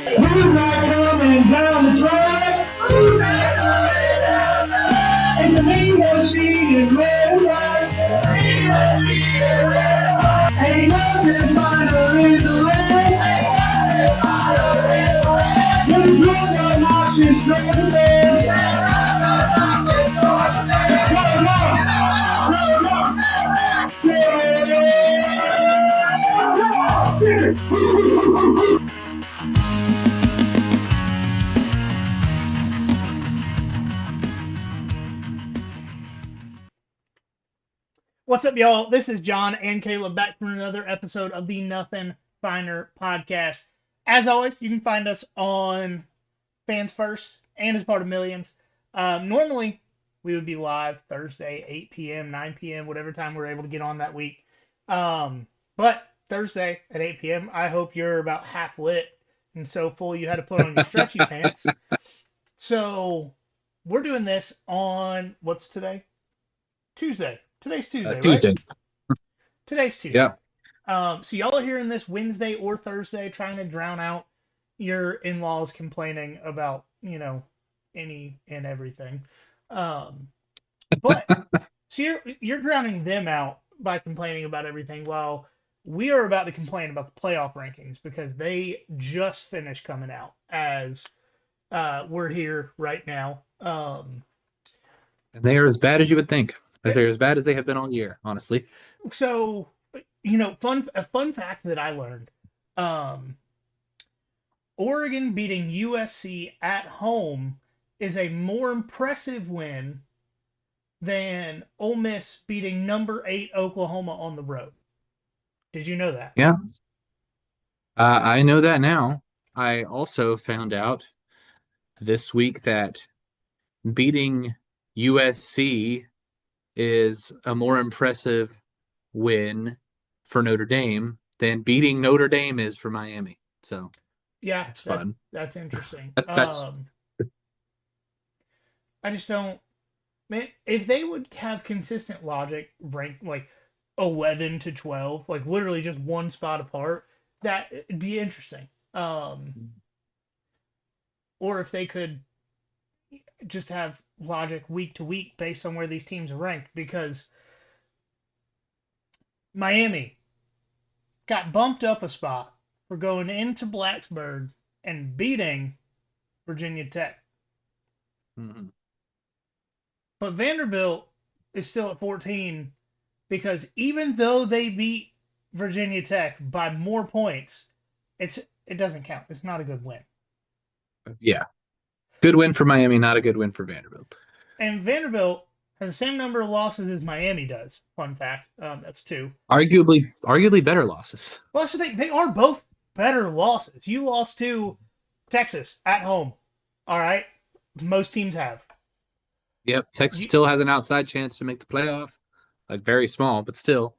Who's not coming down the track? Who's not coming down the track? It's a Nemo Street and Red Light. Nemo Street and Red Light. Ain't nothing finer in the rain. Ain't nothing finer in the rain. When the drunk are marching straight to bed. Let 'em up! Let 'em up! What's up, y'all? This is John and Caleb back for another episode of the Nothing Finer podcast. As always, you can find us on Fans First and as part of Millions. Normally, we would be live Thursday, 8 p.m., 9 p.m., whatever time we're able to get on that week. But Thursday at 8 p.m., I hope you're about half lit and so full you had to put on your stretchy pants. So we're doing this on, what's today? Tuesday. Today's Tuesday, right? Tuesday. Today's Tuesday. Yeah. So y'all are hearing this Wednesday or Thursday, trying to drown out your in-laws complaining about, any and everything. But so you're drowning them out by complaining about everything, while we are about to complain about the playoff rankings because they just finished coming out as we're here right now. And they are as bad as you would think. As they're as bad as they have been all year, honestly. So, a fun fact that I learned. Oregon beating USC at home is a more impressive win than Ole Miss beating number 8 Oklahoma on the road. Did you know that? Yeah. I know that now. I also found out this week that beating USC is a more impressive win for Notre Dame than beating Notre Dame is for Miami. So Yeah, it's fun. That's interesting. That's I just don't. Man, if they would have consistent logic, ranked like 11 to 12, like literally just one spot apart, that'd be interesting. Or if they could just have logic week to week based on where these teams are ranked, because Miami got bumped up a spot for going into Blacksburg and beating Virginia Tech. mm-hmm. But Vanderbilt is still at 14 because even though they beat Virginia Tech by more points, it doesn't count. It's not a good win. Yeah. Good win for Miami, not a good win for Vanderbilt. And Vanderbilt has the same number of losses as Miami does. Fun fact. That's 2. Arguably better losses. Well, that's the thing. They are both better losses. You lost to Texas at home. All right. Most teams have. Yep. Texas still has an outside chance to make the playoff. Like very small, but still.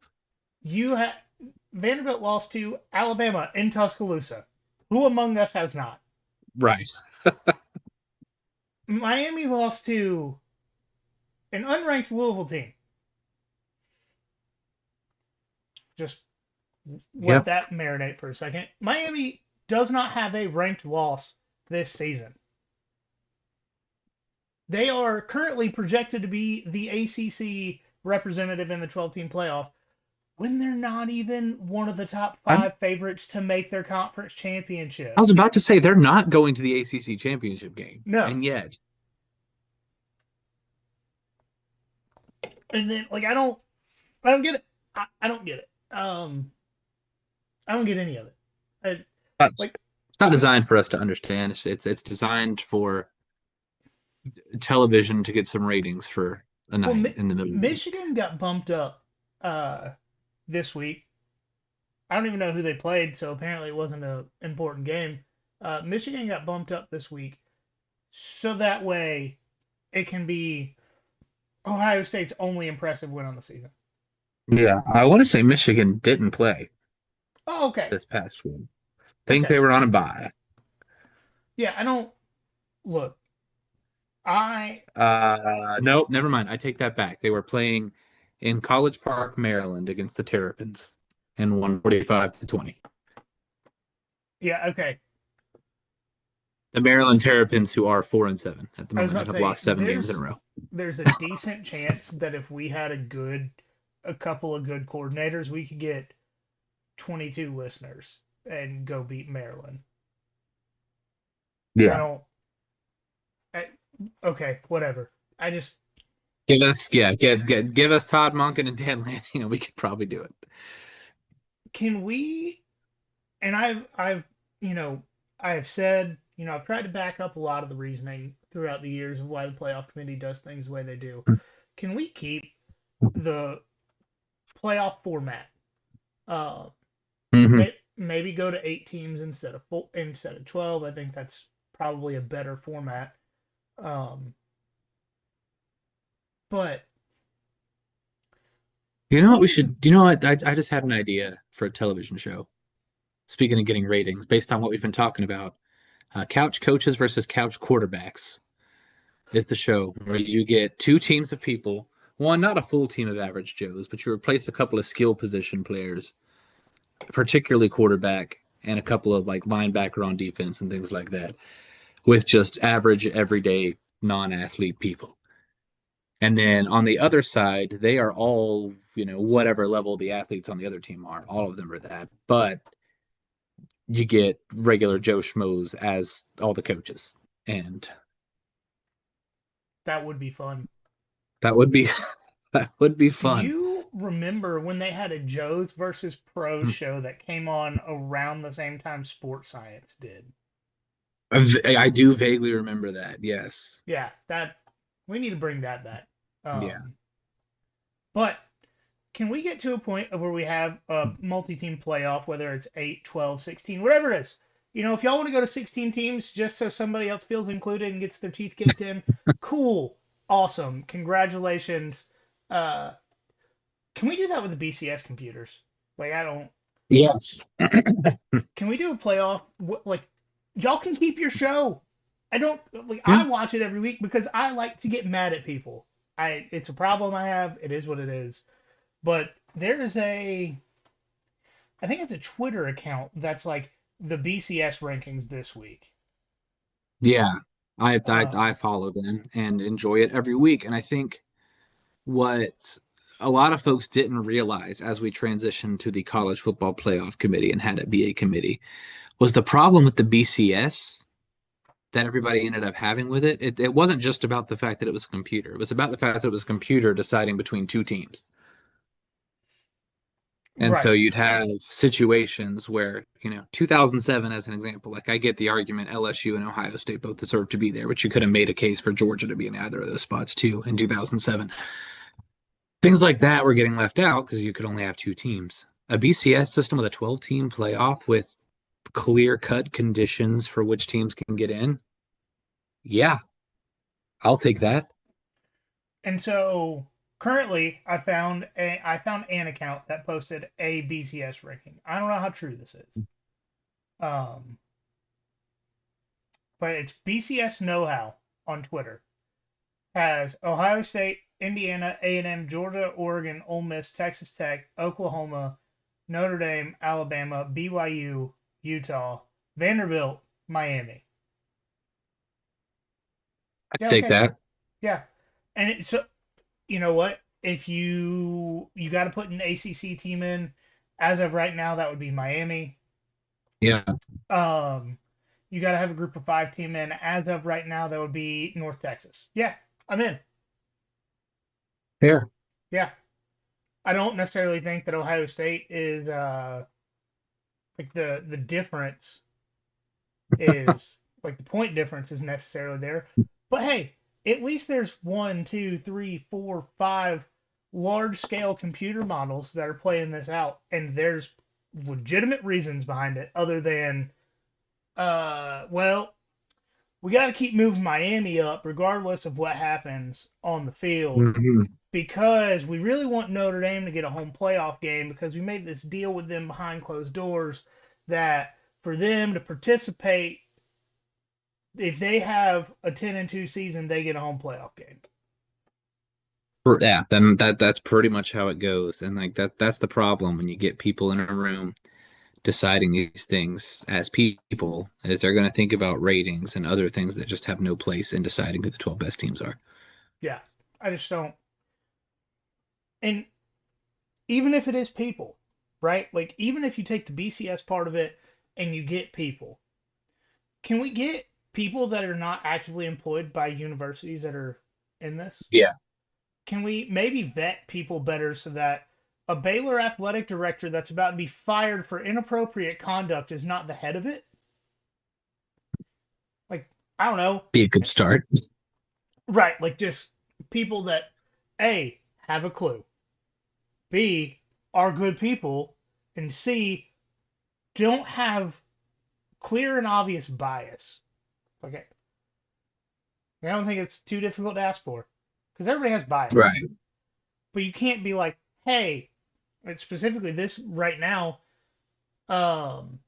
Vanderbilt lost to Alabama in Tuscaloosa. Who among us has not? Right. Miami lost to an unranked Louisville team. Just let that marinate for a second. Miami does not have a ranked loss this season. They are currently projected to be the ACC representative in the 12-team playoff when they're not even one of the top 5 favorites to make their conference championship. I was about to say they're not going to the ACC championship game. No. And yet. And then, I don't get it. I don't get it. I don't get any of it. It's not designed for us to understand. It's designed for television to get some ratings for a night in the middle. Michigan got bumped up this week. I don't even know who they played, so apparently it wasn't an important game. Michigan got bumped up this week, so that way it can be Ohio State's only impressive win on the season. Yeah, I want to say Michigan didn't play. Oh, okay. This past week. Think they were on a bye. Yeah, I don't look. Nope, never mind. I take that back. They were playing in College Park, Maryland against the Terrapins and won 45-20. Yeah, okay. The Maryland Terrapins, who are 4-7 at the I was moment about and to have say lost 7 games in a row. there's a decent chance that if we had a couple of good coordinators, we could get 22 listeners and go beat Maryland. I Yeah. don't. I, okay, whatever. I just Give us Todd Monken and Dan Lanning, and we could probably do it. can we? And I've you know I have said I've tried to back up a lot of the reasoning throughout the years of why the playoff committee does things the way they do. Can we keep the playoff format? Uh, Hmm. maybe go to 8 teams instead of 12. I think that's probably a better format. Um, but You know what we who is should? You know what? I just had an idea for a television show. Speaking of getting ratings, based on what we've been talking about, couch coaches versus couch quarterbacks is the show where you get two teams of people. One, not a full team of average Joes, but you replace a couple of skill position players, particularly quarterback, and a couple of like linebacker on defense and things like that, with just average, everyday, non-athlete people. And then on the other side, they are all, whatever level the athletes on the other team are. All of them are that. But you get regular Joe Schmoes as all the coaches. And that would be fun. that would be that would be Do fun. you remember when they had a Joe's versus Pros show that came on around the same time Sports Science did? I do vaguely remember that. Yes. Yeah, that we need to bring that back. Yeah. But can we get to a point of where we have a multi-team playoff, whether it's 8, 12, 16, whatever it is? If y'all want to go to 16 teams just so somebody else feels included and gets their teeth kicked in, cool, awesome, congratulations. Uh, can we do that with the BCS computers? Like, I don't. Yes. Can we do a playoff? Like, y'all can keep your show. I don't like. Yeah. I watch it every week because I like to get mad at people. It's a problem I have. It is what it is. But there is I think it's a Twitter account that's like the BCS rankings this week. Yeah. I Um, follow them and enjoy it every week. And I think what a lot of folks didn't realize as we transitioned to the college football playoff committee and had it be a committee was the problem with the BCS that everybody ended up having with it. It wasn't just about the fact that it was a computer. It was about the fact that it was a computer deciding between two teams. And so right. you'd have situations where, 2007 as an example, like I get the argument LSU and Ohio State both deserve to be there, but you could have made a case for Georgia to be in either of those spots too in 2007. Things like that were getting left out because you could only have two teams. A BCS system with a 12-team playoff with clear-cut conditions for which teams can get in. Yeah, I'll take that. And so currently, I found an account that posted a BCS ranking. I don't know how true this is. Um, but it's BCS Know How on Twitter. Has Ohio State, Indiana, A&M, Georgia, Oregon, Ole Miss, Texas Tech, Oklahoma, Notre Dame, Alabama, BYU, Utah, Vanderbilt, Miami. I Yeah, take okay. that. Yeah. So you know what? If you got to put an ACC team in, as of right now, that would be Miami. Yeah. Um, you got to have a group of 5 team in. As of right now, that would be North Texas. Yeah, I'm in. Fair. Yeah, I don't necessarily think that Ohio State is like the difference is like the point difference is necessarily there. But hey, at least there's one, two, three, four, five large scale computer models that are playing this out, and there's legitimate reasons behind it other than well, we got to keep moving Miami up regardless of what happens on the field Hmm. because we really want Notre Dame to get a home playoff game because we made this deal with them behind closed doors that for them to participate, if they have a 10-2 season, they get a home playoff game. Yeah, then that's pretty much how it goes. And like that's the problem when you get people in a room deciding these things as people is they're going to think about ratings and other things that just have no place in deciding who the 12 best teams are. Yeah, I just don't. And even if it is people, right? Like, even if you take the BCS part of it and you get people, can we get people that are not actively employed by universities that are in this? Yeah. Can we maybe vet people better so that a Baylor athletic director that's about to be fired for inappropriate conduct is not the head of it? Like, I don't know. Be a good start. Right, like just people that A, have a clue, B, are good people, and C, don't have clear and obvious bias. Okay. I don't think it's too difficult to ask for because everybody has bias. Right. But you can't be like, hey, and specifically this right now, um,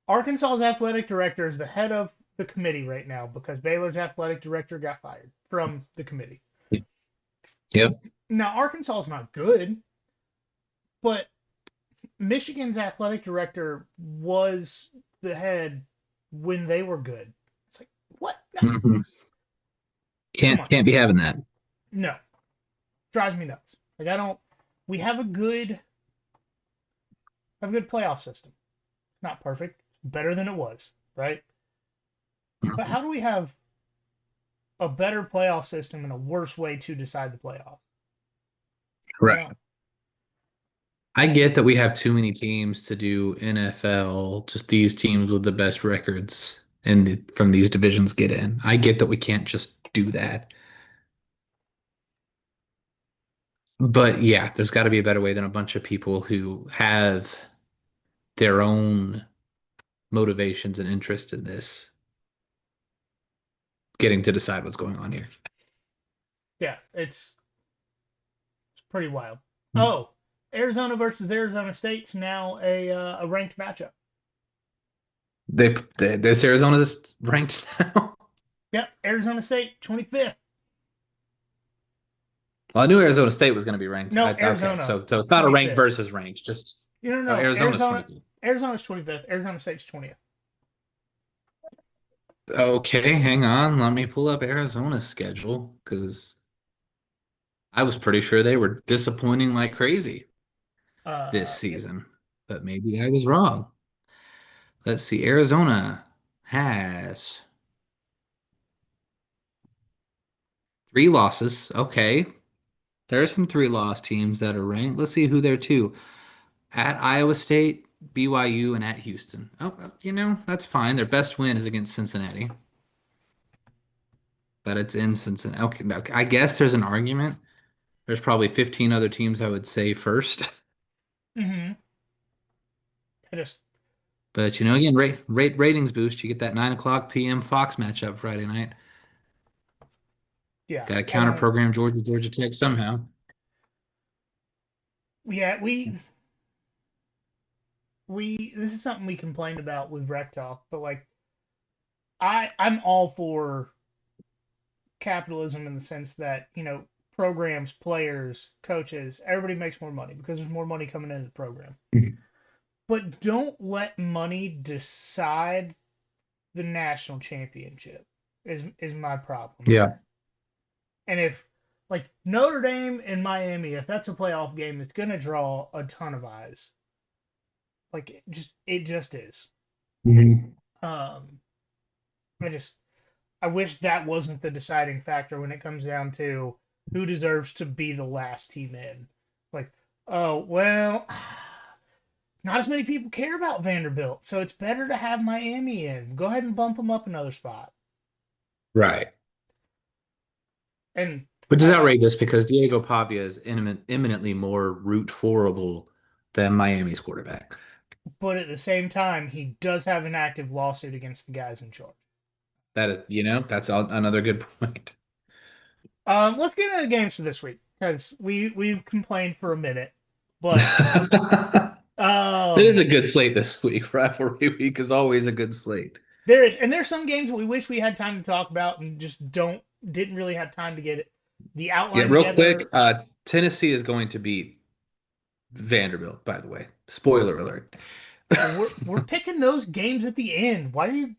Arkansas's athletic director is the head of the committee right now because Baylor's athletic director got fired from the committee. Yep. Now, Arkansas is not good, but Michigan's athletic director was the head when they were good. It's like, what? No. Mm-hmm. Come on. Can't be having that. No. Drives me nuts. Like, I don't. We have a good playoff system. Not perfect. Better than it was, right? But how do we have a better playoff system and a worse way to decide the playoff? Right. I get that we have too many teams to do NFL, just these teams with the best records and from these divisions get in. I get that we can't just do that. But yeah, there's got to be a better way than a bunch of people who have their own motivations and interest in this getting to decide what's going on here. Yeah, it's pretty wild. Oh, Arizona versus Arizona State's now a ranked matchup. This Arizona's ranked now. Yep, Arizona State 25th. Well, I knew Arizona State was going to be ranked. No, Arizona. Okay, so it's not 25th. A ranked versus ranked. Just no. Arizona's 25th. Arizona's 25th. Arizona State's 20th. Okay, hang on. Let me pull up Arizona's schedule because I was pretty sure they were disappointing like crazy this season, but maybe I was wrong. Let's see. Arizona has 3 losses. Okay. There are some 3-loss teams that are ranked. Let's see who they're two. At Iowa State, BYU, and at Houston. Oh, that's fine. Their best win is against Cincinnati. But it's in Cincinnati. Okay, I guess there's an argument. There's probably 15 other teams I would say first. Mm-hmm. But again, ratings boost. You get that 9 o'clock p.m. Fox matchup Friday night. Yeah. Got to counter program Georgia Tech somehow. Yeah, we this is something we complained about with Rec Talk, but like I'm all for capitalism in the sense that, programs, players, coaches, everybody makes more money because there's more money coming into the program. But don't let money decide the national championship is my problem. Yeah. And if like Notre Dame and Miami, if that's a playoff game, it's gonna draw a ton of eyes. Like it just is. Mm-hmm. I wish that wasn't the deciding factor when it comes down to who deserves to be the last team in. Like, oh well, not as many people care about Vanderbilt, so it's better to have Miami in. Go ahead and bump them up another spot. Right. Which is outrageous because Diego Pavia is eminently more root forable than Miami's quarterback. But at the same time, he does have an active lawsuit against the guys in charge. That is, that's another good point. Let's get into the games for this week because we've complained for a minute, but it is a good slate this week. Rivalry week is always a good slate. There's some games that we wish we had time to talk about and just didn't really have time to get the outline. Yeah, real quick, Tennessee is going to beat Vanderbilt. By the way, spoiler alert. We're picking those games at the end. Why are you?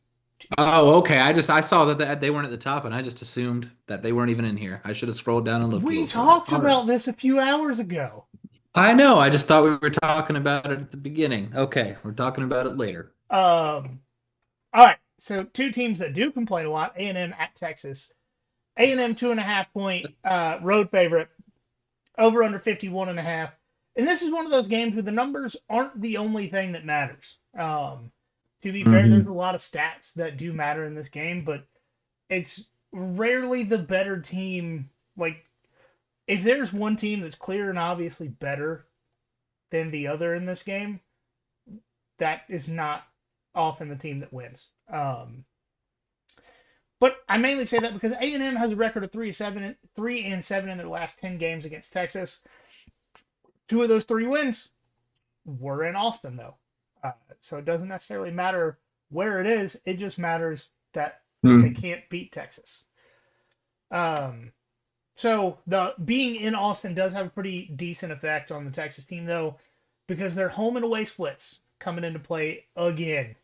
Oh, okay. I saw that they weren't at the top, and I just assumed that they weren't even in here. I should have scrolled down and looked a We little further. talked All right. about this a few hours ago. I know. I just thought we were talking about it at the beginning. Okay, we're talking about it later. All right. So two teams that do complain a lot: A&M at Texas. A&M 2.5 point road favorite, over under 51.5. And this is one of those games where the numbers aren't the only thing that matters. To be fair, there's Hmm. a lot of stats that do matter in this game, but it's rarely the better team. Like, if there's one team that's clear and obviously better than the other in this game, that is not often the team that wins. But I mainly say that because A&M has a record of 3-7 in their last 10 games against Texas. Two of those three wins were in Austin, though. So it doesn't necessarily matter where it is. It just matters that they Hmm. can't beat Texas. Um, so the being in Austin does have a pretty decent effect on the Texas team, though, because their home and away splits coming into play again.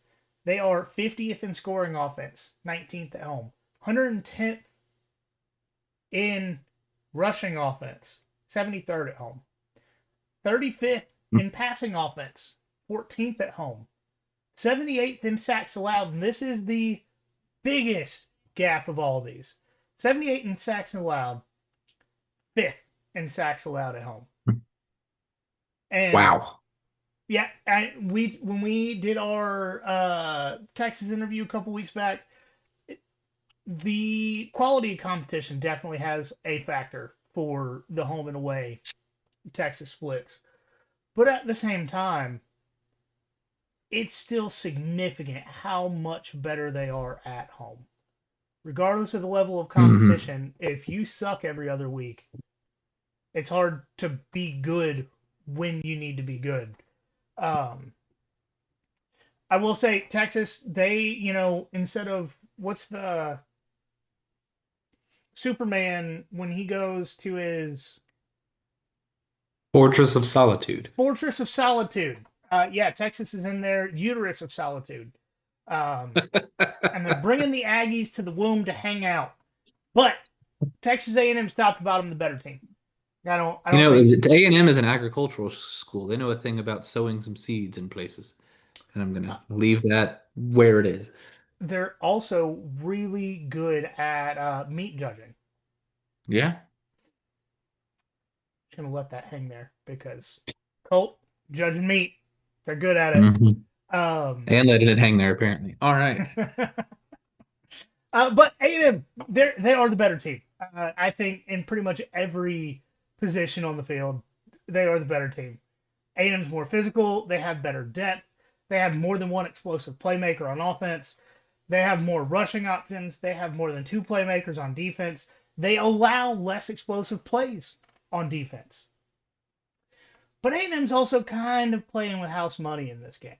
They are 50th in scoring offense, 19th at home, 110th in rushing offense, 73rd at home, 35th in passing offense, 14th at home, 78th in sacks allowed. And this is the biggest gap of all these. 78 in sacks allowed, 5th in sacks allowed at home. And Wow. yeah, when we did our Texas interview a couple weeks back, the quality of competition definitely has a factor for the home and away Texas splits. But at the same time, it's still significant how much better they are at home. Regardless of the level of Hmm. competition, if you suck every other week, it's hard to be good when you need to be good. Um, I will say Texas, instead of what's the Superman when he goes to his Fortress of Solitude. Fortress of Solitude. Yeah, Texas is in their uterus of solitude. Um, and they're bringing the Aggies to the womb to hang out. But Texas A&M's top to bottom the better team. I You don't know, think A&M is an agricultural school. They know a thing about sowing some seeds in places. And I'm uh, gonna leave that where it is. they're also really good at meat judging. Yeah. Just gonna let that hang there because Colt judging meat, they're good at it. Hmm. Um, And letting it hang there, apparently. All right. but A&M, they are the better team. I think in pretty much every position on the field, they are the better team. A&M's more physical. They have better depth. They have more than one explosive playmaker on offense. They have more rushing options. They have more than two playmakers on defense. They allow less explosive plays on defense. But A&M's also kind of playing with house money in this game.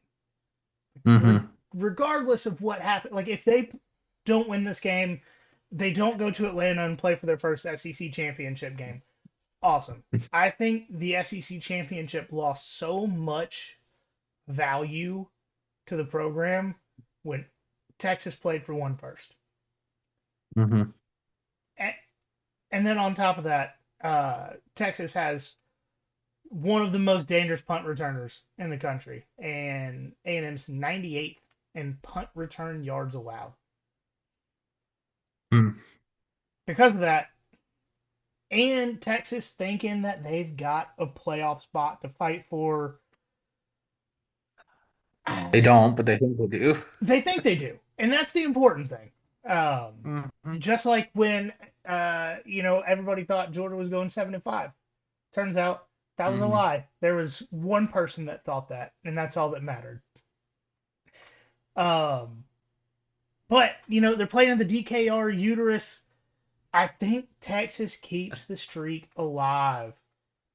Hmm. Regardless of what happens, like if they don't win this game, they don't go to Atlanta and play for their first SEC championship game. Awesome. I think the SEC championship lost so much value to the program when Texas played for one first. Hmm. And then on top of that, Texas has one of the most dangerous punt returners in the country, and A&M's 98th in punt return yards allowed. Because of that, and Texas thinking that they've got a playoff spot to fight for, They don't, but they think they do. they think they do, and that's the important thing. Hmm. Just like when everybody thought Georgia was going 7-5. Turns out that was a Hmm. lie. There was one person that thought that, and that's all that mattered. Um, but they're playing in the DKR uterus. I think Texas keeps the streak alive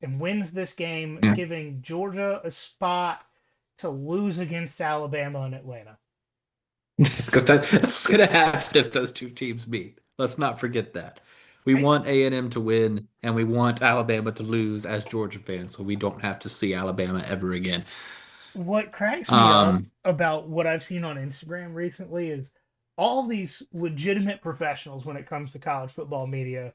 and wins this game, Yeah. giving Georgia a spot to lose against Alabama and Atlanta. Because that's what's gonna happen if those two teams meet. Let's not forget that. We I, want A&M to win, and we want Alabama to lose as Georgia fans, so we don't have to see Alabama ever again. What cracks me up Um, about what I've seen on Instagram recently is all these legitimate professionals when it comes to college football media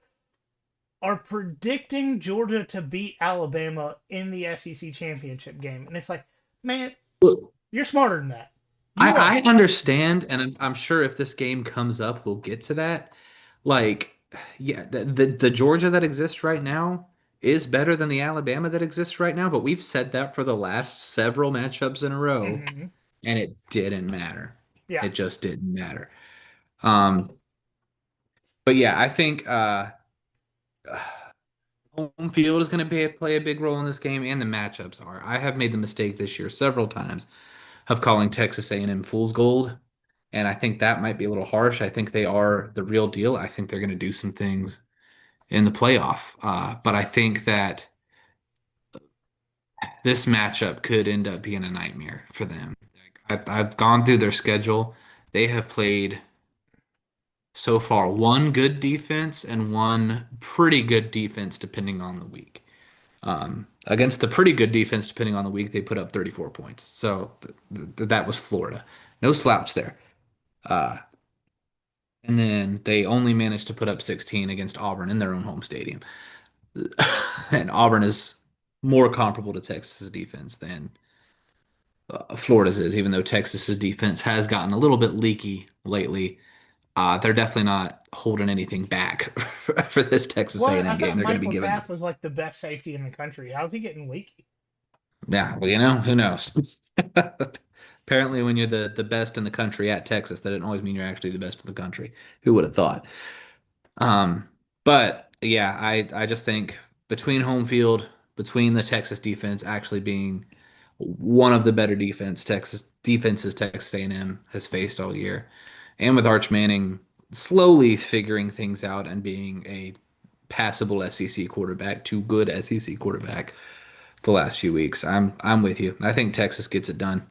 are predicting Georgia to beat Alabama in the SEC championship game. And it's like, man, look, you're smarter than that. You I are. understand, and I'm sure if this game comes up, we'll get to that. Like, yeah, the Georgia that exists right now is better than the Alabama that exists right now, but we've said that for the last several matchups in a row, Hmm. and it didn't matter. Yeah. It just didn't matter. Um, but yeah, I think home field is going to play a big role in this game, and the matchups are. I have made the mistake this year several times of calling Texas A&M fool's gold, and I think that might be a little harsh. I think they are the real deal. I think they're going to do some things in the playoff, but I think that this matchup could end up being a nightmare for them. I've gone through their schedule. They have played so far one good defense and one pretty good defense, depending on the week. Against the pretty good defense, depending on the week, they put up 34 points. So that was Florida. No slouch there. Uh, and then they only managed to put up 16 against Auburn in their own home stadium. And Auburn is more comparable to Texas's defense than Florida's is, even though Texas's defense has gotten a little bit leaky lately. They're definitely not holding anything back for this Texas What? I A&M game. thought They're going to be Michael giving Taft them. was like the best safety in the country. How's he getting leaky? Yeah, well, who knows? Apparently, when you're the best in the country at Texas, that doesn't always mean you're actually the best in the country. Who would have thought? But yeah, I just think between home field, between the Texas defense actually being one of the better defenses Texas A&M has faced all year, and with Arch Manning slowly figuring things out and being a passable SEC quarterback, too good SEC quarterback the last few weeks. I'm with you. I think Texas gets it done.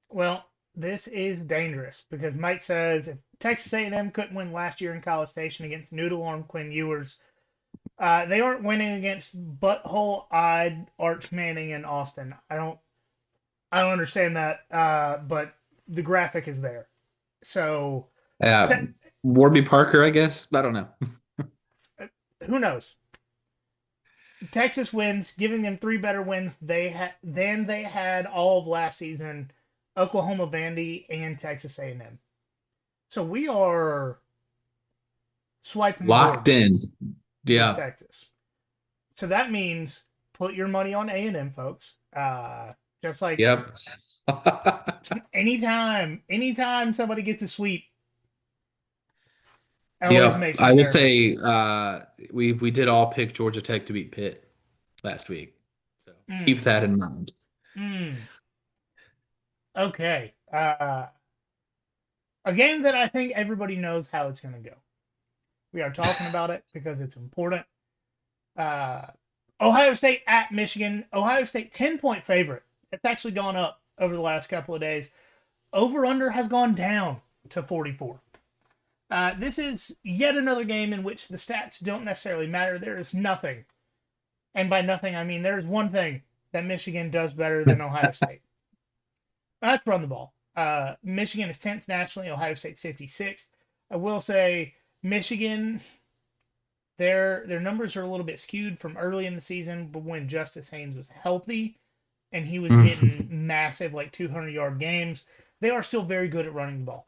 Well, this is dangerous because Mike says if Texas A&M couldn't win last year in College Station against Noodle Arm Quinn Ewers, they aren't winning against butthole-eyed Arch Manning in Austin. I don't understand that, but the graphic is there. So Uh, te- Warby Parker, I guess. I don't know. who knows? Texas wins, giving them three better wins than they had all of last season. Oklahoma, Vandy, and Texas A&M. So we are swiping the board Locked in. with Yeah. Texas. So that means put your money on A&M, folks. Just like Yep. anytime somebody gets a sweep, it always Yep. makes I me will nervous. say we did all pick Georgia Tech to beat Pitt last week. So keep Mm, that in mind. mm, okay. A game that I think everybody knows how it's going to go. We are talking about it because it's important. Uh, Ohio State at Michigan. Ohio State 10-point favorite. It's actually gone up over the last couple of days. Over under has gone down to 44. This is yet another game in which the stats don't necessarily matter. There is nothing, and by nothing I mean there is one thing that Michigan does better than Ohio State. That's run the ball. Michigan is 10th nationally. Ohio State's 56th. I will say Michigan, their numbers are a little bit skewed from early in the season, but when Justice Haynes was healthy and he was getting massive like 200-yard games, they are still very good at running the ball.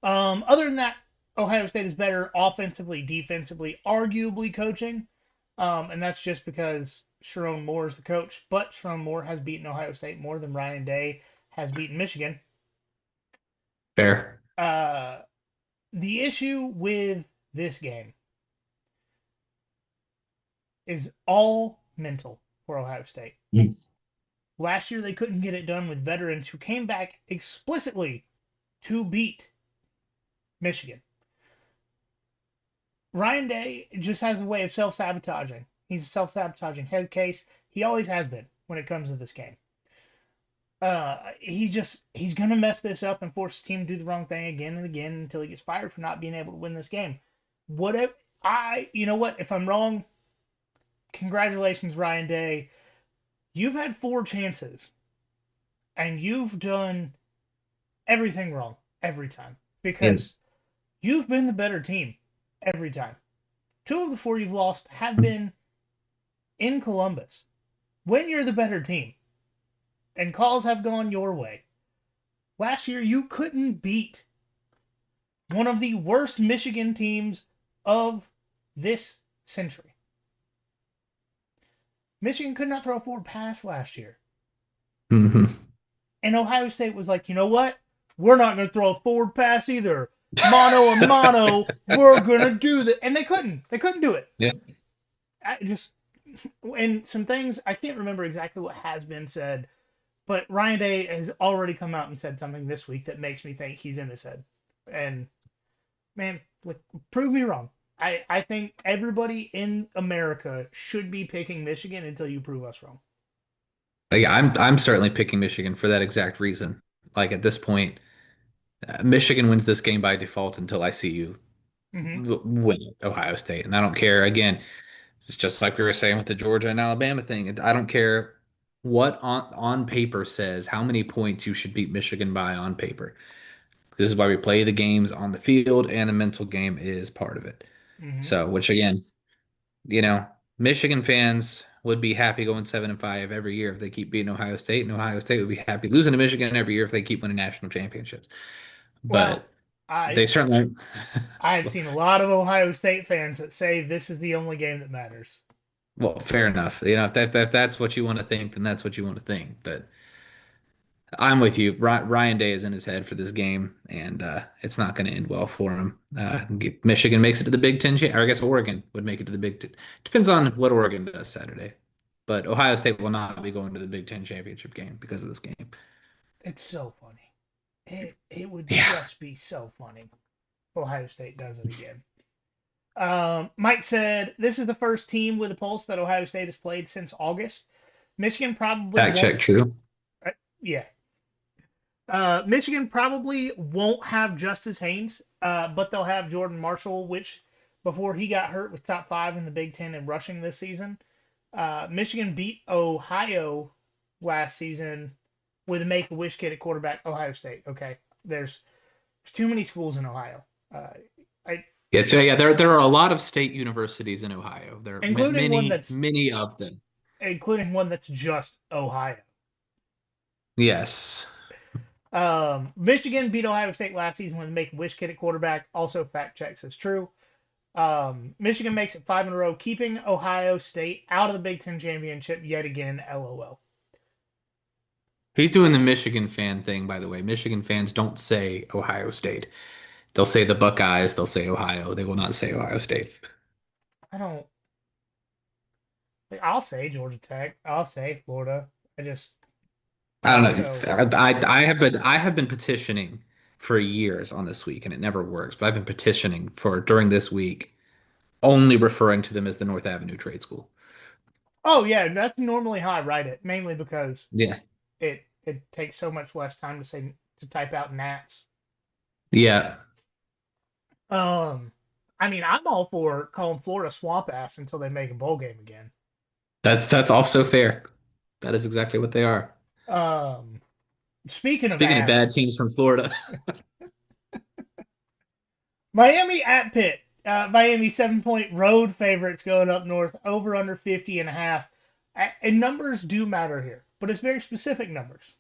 Other than that, Ohio State is better offensively, defensively, arguably coaching, and that's just because Sharon Moore is the coach. But Sharon Moore has beaten Ohio State more than Ryan Day has beaten Michigan. Fair. Uh, the issue with this game is all mental for Ohio State. Yes. Last year they couldn't get it done with veterans who came back explicitly to beat Michigan. Ryan Day just has a way of self-sabotaging. He's a self-sabotaging head case. He always has been when it comes to this game. He's gonna mess this up and force his team to do the wrong thing again and again until he gets fired for not being able to win this game. What if you know what? If I'm wrong, congratulations, Ryan Day. You've had 4 chances, and you've done everything wrong every time And because you've been the better team every time. 2 of the 4 you've lost have been in Columbus when you're the better team, and calls have gone your way. Last year, you couldn't beat one of the worst Michigan teams of this century. Michigan could not throw a forward pass last year. Mhm. And Ohio State was like, you know what? We're not going to throw a forward pass either. Mono a mono, we're going to do that. And they couldn't. They couldn't do it. Yeah. And some things, I can't remember exactly what has been said, but Ryan Day has already come out and said something this week that makes me think he's in his head. And man, like, prove me wrong. I think everybody in America should be picking Michigan until you prove us wrong. Yeah, I'm certainly picking Michigan for that exact reason. Like at this point, Michigan wins this game by default until I see you Mm-hmm. win Ohio State, and I don't care. Again, it's just like we were saying with the Georgia and Alabama thing. I don't care what on paper says how many points you should beat Michigan by on paper. This is why we play the games on the field, and the mental game is part of it. Mm-hmm. So, which again, you know, Michigan fans would be happy going 7-5 every year if they keep beating Ohio State, and Ohio State would be happy losing to Michigan every year if they keep winning national championships. Well, But I they certainly, I've seen a lot of Ohio State fans that say this is the only game that matters. well, fair enough. You know, if that's what you want to think, then that's what you want to think. But I'm with you. Ryan Day is in his head for this game, and it's not going to end well for him. Michigan makes it to the Big Ten, or I guess Oregon would make it to the Big Ten. Depends on what Oregon does Saturday. But Ohio State will not be going to the Big Ten championship game because of this game. It's so funny. It would Yeah, just be so funny. Ohio State does it again. Mike said this is the first team with a pulse that Ohio State has played since August. Michigan probably fact won't. check true. Yeah. Michigan probably won't have Justice Haynes, but they'll have Jordan Marshall, which before he got hurt was top 5 in the Big Ten in rushing this season. Michigan beat Ohio last season with a Make-A-Wish kid at quarterback. Ohio State. Okay, there's too many schools in Ohio. I Yeah, so yeah, there are a lot of state universities in Ohio. There are including one many, that's many of them. just Ohio. Yes. Michigan beat Ohio State last season with a Make-A-Wish kid at quarterback. Also, fact checks is true. Michigan makes it 5 in a row, keeping Ohio State out of the Big Ten championship yet again. LOL. He's doing the Michigan fan thing, by the way. Michigan fans don't say Ohio State. They'll say the Buckeyes, they'll say Ohio. They will not say Ohio State. I don't. Like, I'll say Georgia Tech. I'll say Florida. I I don't don't know. know. I have been petitioning for years on this week, and it never works. But I've been petitioning for during this week, only referring to them as the North Avenue Trade School. Oh yeah, that's normally how I write it, mainly because Yeah. it takes so much less time to type out Nats. Yeah. Um, I mean, I'm all for calling Florida swamp ass until they make a bowl game again. That's also fair. That is exactly what they are. Um, speaking of Speaking of bad ass, teams from Florida. Miami at Pitt. Miami 7-point road favorites going up north, over under 50 and a half. And numbers do matter here, but it's very specific numbers.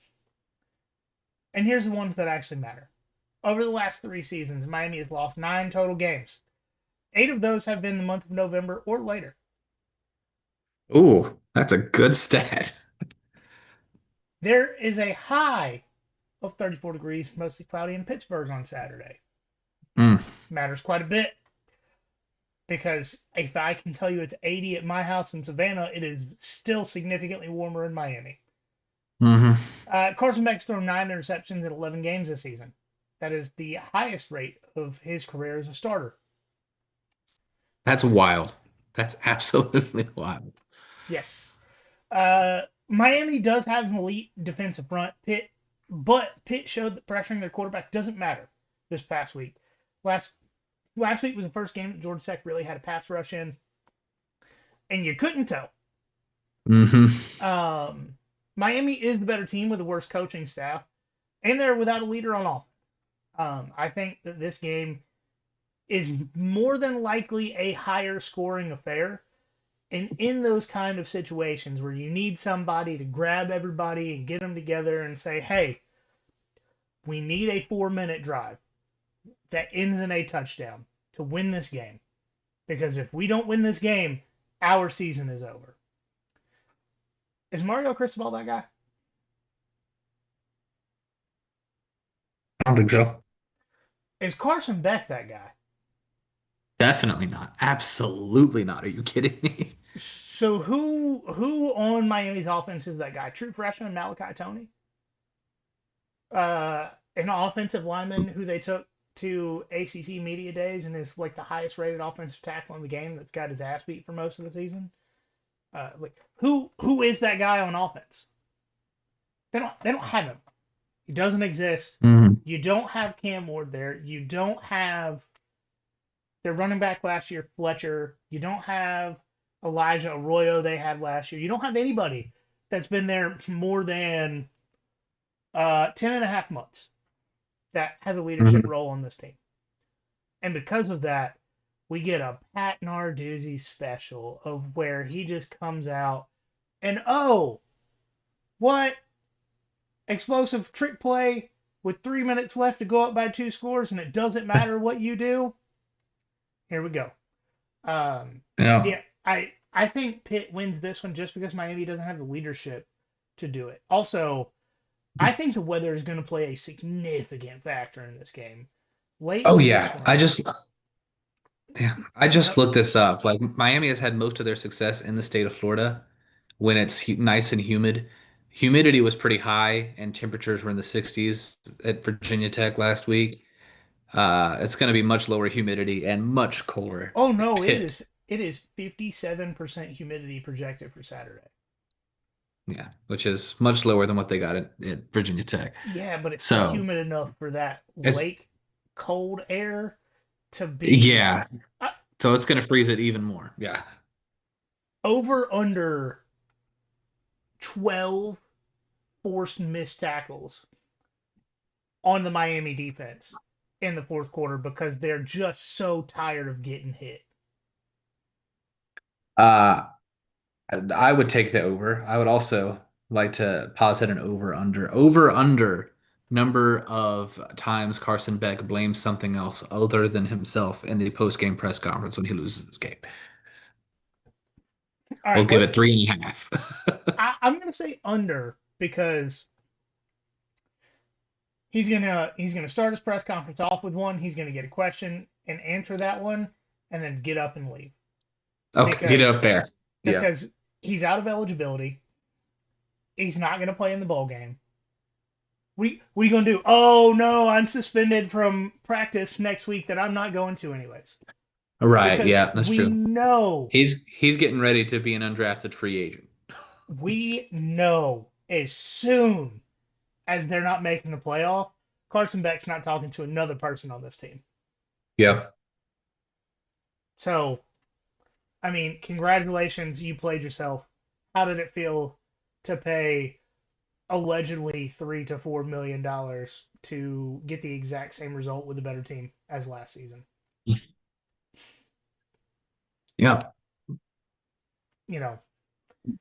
And here's the ones that actually matter. Over the last 3 seasons, Miami has lost 9 total games. 8 of those have been in the month of November or later. Ooh, that's a good stat. There is a high of 34 degrees, mostly cloudy in Pittsburgh on Saturday. Mm. Matters quite a bit because if I can tell you it's 80 at my house in Savannah, it is still significantly warmer in Miami. Hmm. Carson Beck's thrown 9 interceptions in 11 games this season. That is the highest rate of his career as a starter. That's wild. That's absolutely wild. Yes. Miami does have an elite defensive front, but Pitt showed that pressuring their quarterback doesn't matter this past week. Last week was the first game that Georgia Tech really had a pass rush in, and you couldn't tell. Mm-hmm. Miami is the better team with the worst coaching staff, and they're without a leader on offense. I think that this game is more than likely a higher scoring affair. And in those kind of situations where you need somebody to grab everybody and get them together and say, hey, we need a 4-minute drive that ends in a touchdown to win this game. Because if we don't win this game, our season is over. Is Mario Cristobal that guy? I don't think so. Is Carson Beck that guy? Definitely not. Absolutely not. Are you kidding me? So who on Miami's offense is that guy? True freshman Malachi Tony? An offensive lineman who they took to ACC media days and is like the highest rated offensive tackle in the game that's got his ass beat for most of the season. Like who is that guy on offense? They don't have him. He doesn't exist. Mhm. You don't have Cam Ward there. You don't have their running back last year, Fletcher. You don't have Elijah Arroyo they had last year. You don't have anybody that's been there more than 10 and a half months that has a leadership Mhm. role on this team. And because of that, we get a Pat Narduzzi special of where he just comes out and, oh, what? Explosive trick play with 3 minutes left to go up by 2 scores, and it doesn't matter what you do? Here we go. Yeah. Yeah, I think Pitt wins this one just because Miami doesn't have the leadership to do it. Also, I think the weather is going to play a significant factor in this game. Late Oh in this yeah. I one, just yeah, I just no, looked this up. Like Miami has had most of their success in the state of Florida when it's nice and humid. Humidity was pretty high and temperatures were in the 60s at Virginia Tech last week. It's going to be much lower humidity and much colder oh at no, Pitt. it is 57% humidity projected for Saturday. Yeah, which is much lower than what they got at Virginia Tech. Yeah, but it's still So humid enough for that it's lake cold air to be yeah. uh, So it's going to freeze it even more. Yeah. over under 12 forced missed tackles on the Miami defense in the fourth quarter because they're just so tired of getting hit. Uh, I would take the over. I would also like to posit an over under number of times Carson Beck blames something else other than himself in the post game press conference when he loses this game. All We'll right, give it 3.5. I'm gonna say under because he's gonna start his press conference off with one. He's gonna get a question and answer that one, and then get up and leave Okay, get it because up there. Yeah. because he's out of eligibility. He's not gonna play in the bowl game. What are you gonna do? Oh no, I'm suspended from practice next week that I'm not going to anyways Right. because Yeah, that's we true. know He's getting ready to be an undrafted free agent. we know as soon as they're not making the playoff, Carson Beck's not talking to another person on this team. Yeah. So, I mean, congratulations, you played yourself. How did it feel to pay allegedly $3 to $4 million to get the exact same result with a better team as last season? Yeah. You know,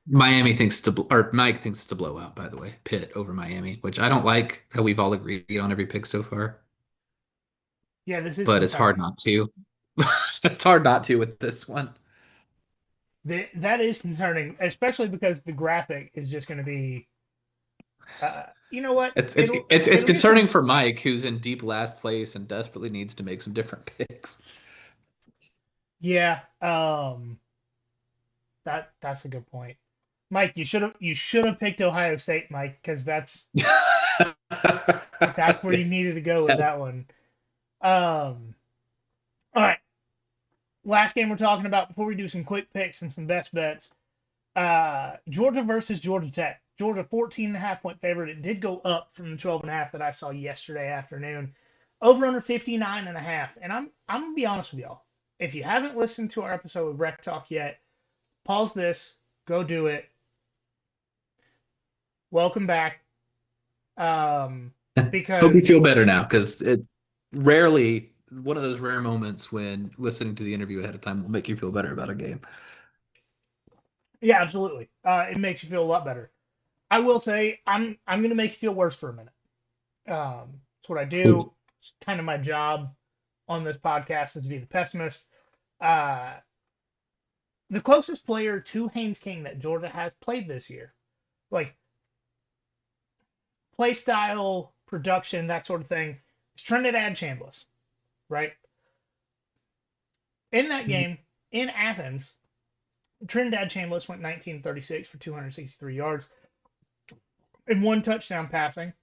Miami thinks to or Mike thinks it's a blowout, by the way. Pitt over Miami, which I don't like how we've all agreed on every pick so far, yeah, this is but it's hard concerning. not to. It's hard not to with this one. That is concerning, especially because the graphic is just going to be, you know what? It's It'll get concerning some. for Mike, who's in deep last place and desperately needs to make some different picks. Yeah, that's a good point. Mike, you should have picked Ohio State, Mike, because that's where you needed to go with that one. All right, last game we're talking about before we do some quick picks and some best bets. Georgia versus Georgia Tech. Georgia 14.5 point favorite. It did go up from the 12.5 that I saw yesterday afternoon. Over under 59.5. And I'm gonna be honest with y'all. If you haven't listened to our episode with Rec Talk yet, pause this, go do it. welcome back. Hope you Because feel better now, because it rarely one of those rare moments when listening to the interview ahead of time will make you feel better about a game. yeah, absolutely, it makes you feel a lot better. I will say I'm gonna make you feel worse for a minute. It's what I Ooh. do. It's kind of my job on this podcast is to be the pessimist. Uh, the closest player to Haynes King that Georgia has played this year, like play style, production, that sort of thing, is Trinidad Chambliss, right? In that game in Athens, Trinidad Chambliss went 1936 for 263 yards and one touchdown passing,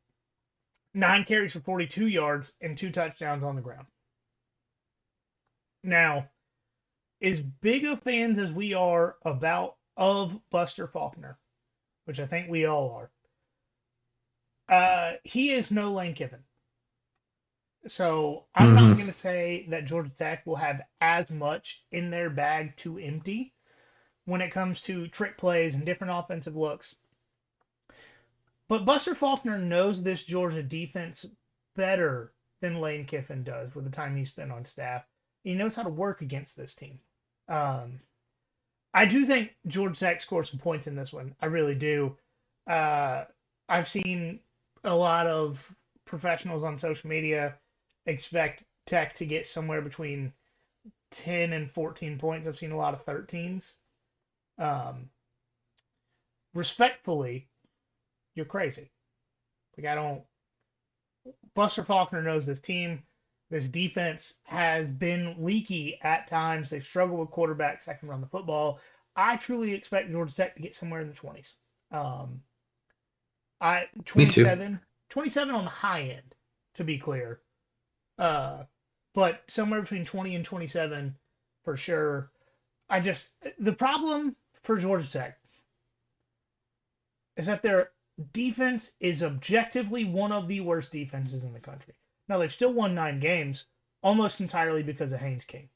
9 carries for 42 yards, and 2 touchdowns on the ground. Now, as big of fans as we are of Buster Faulkner, which I think we all are, he is no Lane Kiffin. So I'm not Hmm. going to say that Georgia Tech will have as much in their bag to empty when it comes to trick plays and different offensive looks. But Buster Faulkner knows this Georgia defense better than Lane Kiffin does with the time he spent on staff. He knows how to work against this team. Um, I do think Georgia Tech scores some points in this one. I really do. Uh, I've seen a lot of professionals on social media expect Tech to get somewhere between 10 and 14 points. I've seen a lot of 13s. Um, Respectfully, you're crazy. Like I don't. Buster Faulkner knows this team. This defense has been leaky at times. They've struggled with quarterbacks that can run the football. I truly expect Georgia Tech to get somewhere in the 20s. Um, I Me too. 27 on the high end, to be clear. Uh, but somewhere between 20 and 27 for sure. The problem for Georgia Tech is that their defense is objectively one of the worst defenses in the country. Now, they've still won 9 games almost entirely because of Haynes King.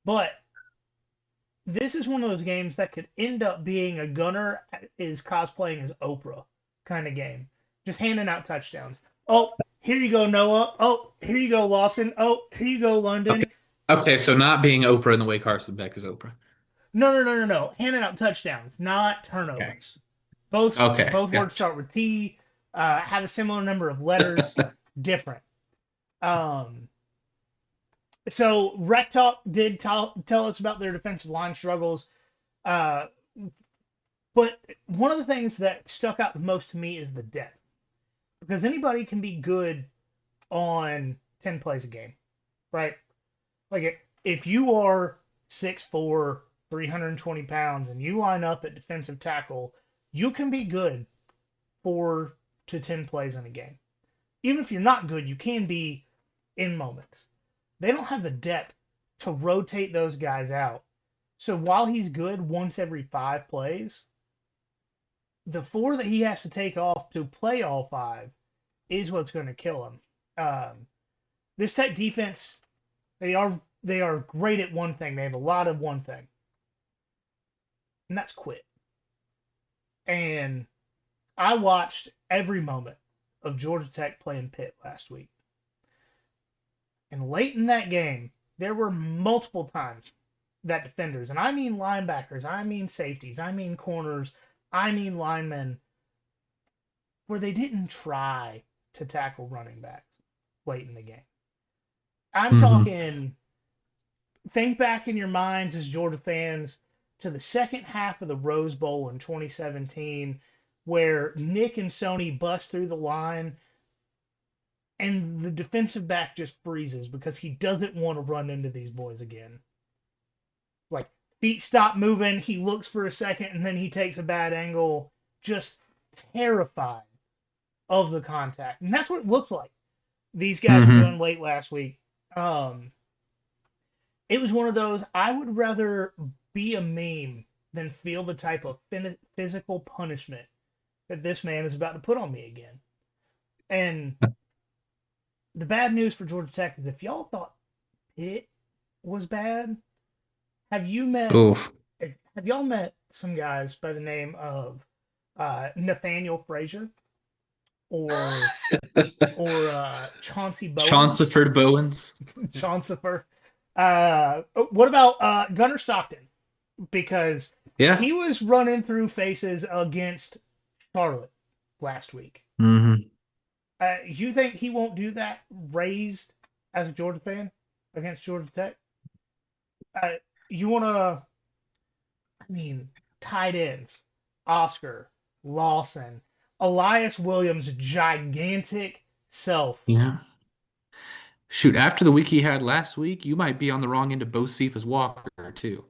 But this is one of those games that could end up being a Gunner is cosplaying as Oprah kind of game. Just handing out touchdowns. Oh, here you go, Noah. Oh, here you go, Lawson. Oh, here you go, Okay. London. Okay, so not being Oprah in the way Carson Beck is Oprah. No. Handing out touchdowns, not Okay. turnovers. Both Okay, both words gotcha. start with T. Have a similar number of letters, different. Um, so Rec Talk did tell us about their defensive line struggles. Uh, but one of the things that stuck out the most to me is the depth. Because anybody can be good on 10 plays a game, right? Like if you are 6'4", 320 pounds, and you line up at defensive tackle, you can be good 4 to 10 plays in a game. Even if you're not good, you can be in moments. They don't have the depth to rotate those guys out. So while he's good once every 5 plays, the 4 that he has to take off to play all 5 is what's going to kill him. This Tech defense, they are great at one thing. They have a lot of one thing, and that's quit. And I watched every moment of Georgia Tech playing Pitt last week. And late in that game, there were multiple times that defenders, and I mean linebackers, I mean safeties, I mean corners, I mean linemen, where they didn't try to tackle running backs late in the game. I'm Hmm. talking, think back in your minds as Georgia fans to the second half of the Rose Bowl in 2017, where Nick and Sony bust through the line and the defensive back just freezes because he doesn't want to run into these boys again. Like feet stop moving, he looks for a second, and then he takes a bad angle, just terrified of the contact. And that's what it looks like these guys were Hmm. doing late last week. Um, it was one of those, I would rather be a meme than feel the type of physical punishment that this man is about to put on me again. And the bad news for Georgia Tech is if y'all thought Pitt was bad, have you met Oof. have y'all met some guys by the name of Nathaniel Frazier or Chauncey Bowens. Chaunceford Bowens. Chauncey. What about Gunnar Stockton? Because Yeah. he was running through faces against Charlotte last week. Mm-hmm. You think he won't do that raised as a Georgia fan against Georgia Tech? You want to, I mean, tight ends, Oscar, Lawson, Elias Williams' gigantic self. Yeah. Shoot, after the week he had last week, you might be on the wrong end of Bocephus Walker too.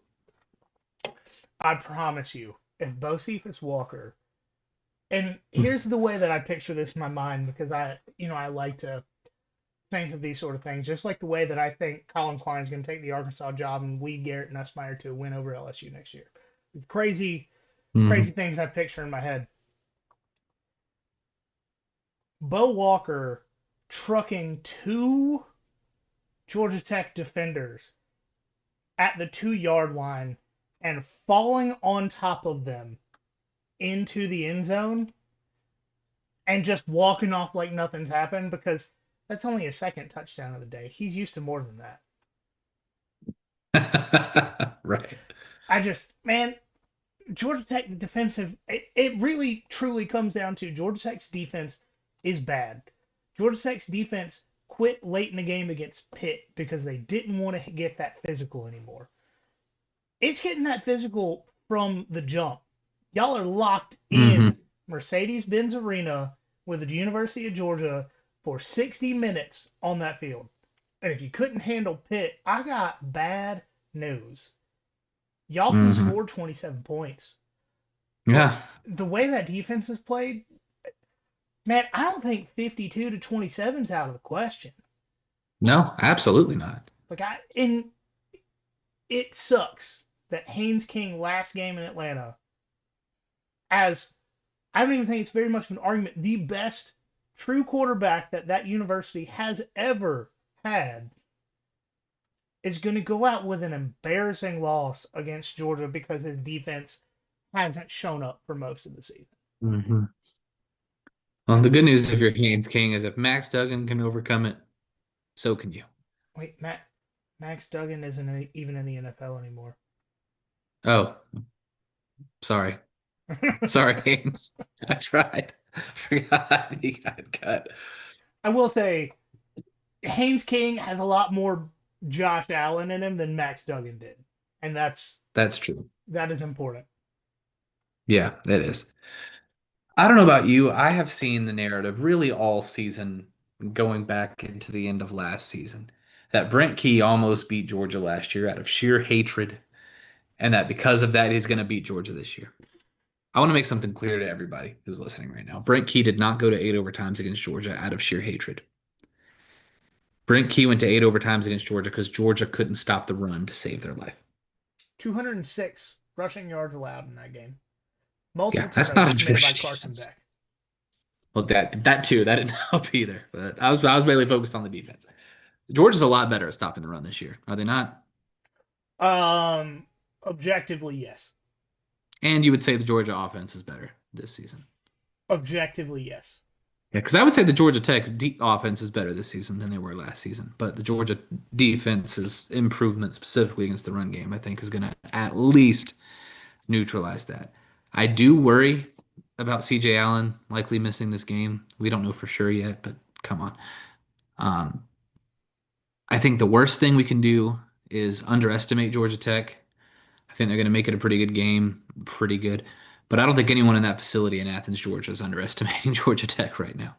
I promise you, if Bocephus Walker, and here's the way that I picture this in my mind because I like to think of these sort of things, just like the way that I think Colin Klein's going to take the Arkansas job and lead Garrett Nussmeier to a win over LSU next year. Crazy, crazy Mm-hmm. things I picture in my head. Bo Walker trucking two Georgia Tech defenders at the 2 yard line and falling on top of them into the end zone and just walking off like nothing's happened because that's only his second touchdown of the day. He's used to more than that. Right. Man, Georgia Tech defensive, it really truly comes down to Georgia Tech's defense is bad. Georgia Tech's defense quit late in the game against Pitt because they didn't want to get that physical anymore. It's getting that physical from the jump. Y'all are locked Mm-hmm. in Mercedes-Benz Arena with the University of Georgia for 60 minutes on that field. And if you couldn't handle Pitt, I got bad news. Y'all can Mm-hmm. score 27 points. Yeah. The way that defense is played, man, I don't think 52 to 27 is out of the question. No, absolutely not. It sucks that Haynes King last game in Atlanta, as I don't even think it's very much of an argument, the best true quarterback that university has ever had, is going to go out with an embarrassing loss against Georgia because his defense hasn't shown up for most of the season. Mm-hmm. Well, the good news if you're Haynes King is if Max Duggan can overcome it, so can you. Wait, Max Duggan isn't even in the NFL anymore. Oh, sorry. Sorry, Haynes. I tried. Forgot he got cut. I will say, Haynes King has a lot more Josh Allen in him than Max Duggan did, and That's true. that is important. Yeah, it is. I don't know about you. I have seen the narrative really all season, going back into the end of last season, that Brent Key almost beat Georgia last year out of sheer hatred, and that because of that, he's going to beat Georgia this year. I want to make something clear to everybody who's listening right now. Brent Key did not go to 8 overtimes against Georgia out of sheer hatred. Brent Key went to 8 overtimes against Georgia because Georgia couldn't stop the run to save their life. 206 rushing yards allowed in that game. Yeah, Multiple that's not a turnovers committed by Georgia Carson defense. Beck. Well, that too, that didn't help either. But I was mainly focused on the defense. Georgia's a lot better at stopping the run this year, are they not? Objectively, yes. And you would say the Georgia offense is better this season. Objectively, yes. Yeah, because I would say the Georgia Tech offense is better this season than they were last season. But the Georgia defense's improvement specifically against the run game, I think, is going to at least neutralize that. I do worry about C.J. Allen likely missing this game. We don't know for sure yet, but come on. I think the worst thing we can do is underestimate Georgia Tech. I think they're going to make it a pretty good game, pretty good. But I don't think anyone in that facility in Athens, Georgia, is underestimating Georgia Tech right now.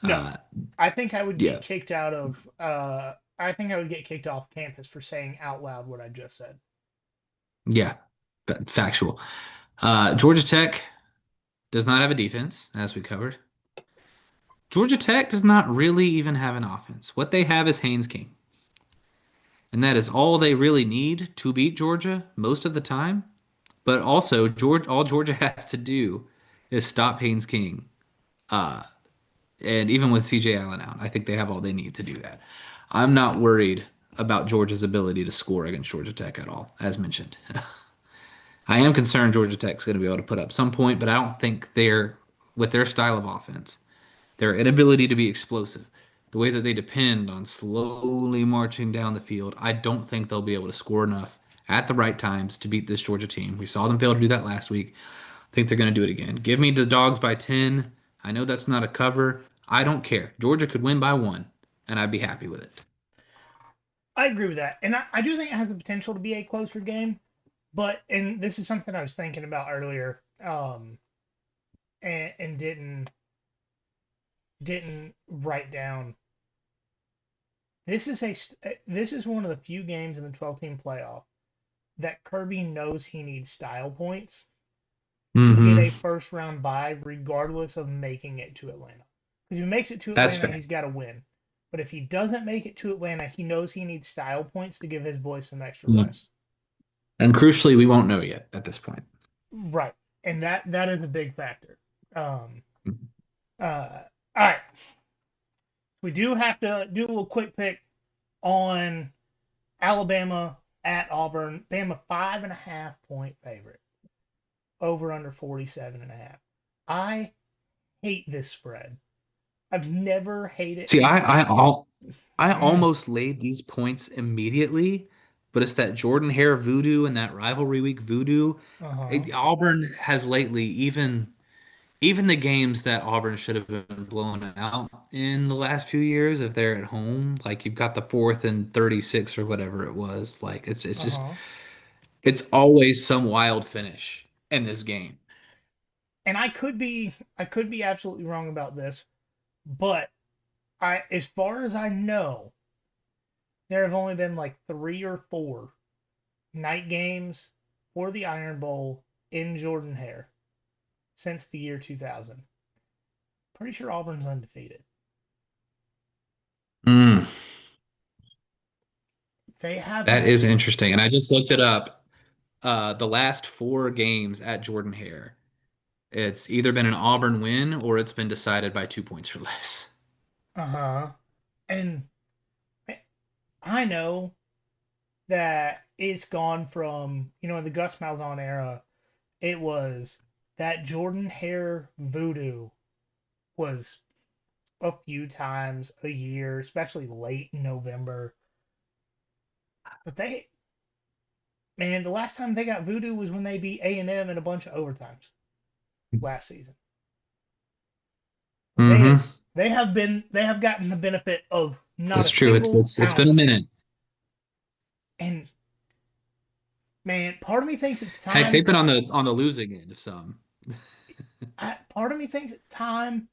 No, I think I would get Yeah. kicked out of. I think I would get kicked off campus for saying out loud what I just said. Yeah, factual. Georgia Tech does not have a defense, as we covered. Georgia Tech does not really even have an offense. What they have is Haynes King. And that is all they really need to beat Georgia most of the time. But also, all Georgia has to do is stop Haynes King. And even with C.J. Allen out, I think they have all they need to do that. I'm not worried about Georgia's ability to score against Georgia Tech at all, as mentioned. I am concerned Georgia Tech's going to be able to put up some point, but I don't think they're with their style of offense, their inability to be explosive, the way that they depend on slowly marching down the field. I don't think they'll be able to score enough at the right times to beat this Georgia team. We saw them fail to do that last week. I think they're going to do it again. Give me the dogs by 10. I know that's not a cover. I don't care. Georgia could win by 1, and I'd be happy with it. I agree with that, and I do think it has the potential to be a closer game. But and this is something I was thinking about earlier, and didn't write down. This is one of the few games in the 12-team playoff that Kirby knows he needs style points to get Mm-hmm. a first round bye, regardless of making it to Atlanta. Because if he makes it to That's Atlanta, fair. he's got to win. But if he doesn't make it to Atlanta, he knows he needs style points to give his boys some extra Yeah. rest. And crucially, we won't know yet at this point. Right, and that is a big factor. Um, all right, we do have to do a little quick pick on Alabama at Auburn. Bama 5.5 point favorite. Over under 47.5. I hate this spread. I've never hated. See, I Mm, almost laid these points immediately, but it's that Jordan Hare voodoo and that rivalry week voodoo. uh-huh. Auburn has lately, even the games that Auburn should have been blown out in the last few years, if they're at home, like you've got the 4th and 36 or whatever it was, like it's just Uh-huh. it's always some wild finish in this game. And I could be absolutely wrong about this, but as far as I know, there have only been like 3 or 4 night games for the Iron Bowl in Jordan Hare since the year 2000. Pretty sure Auburn's undefeated. Mm, They have that not. is interesting, and I just looked it up. The last 4 games at Jordan Hare, it's either been an Auburn win or it's been decided by 2 points or less. Uh-huh. And I know that it's gone from, in the Gus Malzahn era, it was that Jordan Hare voodoo was a few times a year, especially late in November. But man, the last time they got voodoo was when they beat A&M in a bunch of overtimes last season. They have Mm-hmm. they have gotten the benefit of not a That's true. It's single it's it's been a ounce. minute. And man, part of me thinks it's Heck, they've time. been on the losing end of some. Part of me thinks it's time.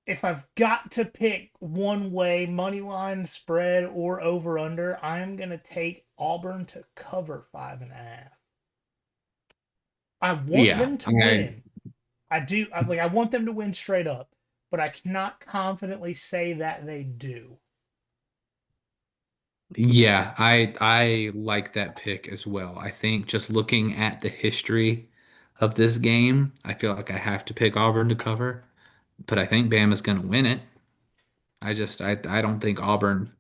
If I've got to pick one way, money line, spread, or over under, I'm gonna take Auburn to cover 5.5. I want Yeah, them to I win. I do. I want them to win straight up, but I cannot confidently say that they do. I like that pick as well. I think just looking at the history of this game, I feel like I have to pick Auburn to cover, but I think Bama's going to win it. I don't think Auburn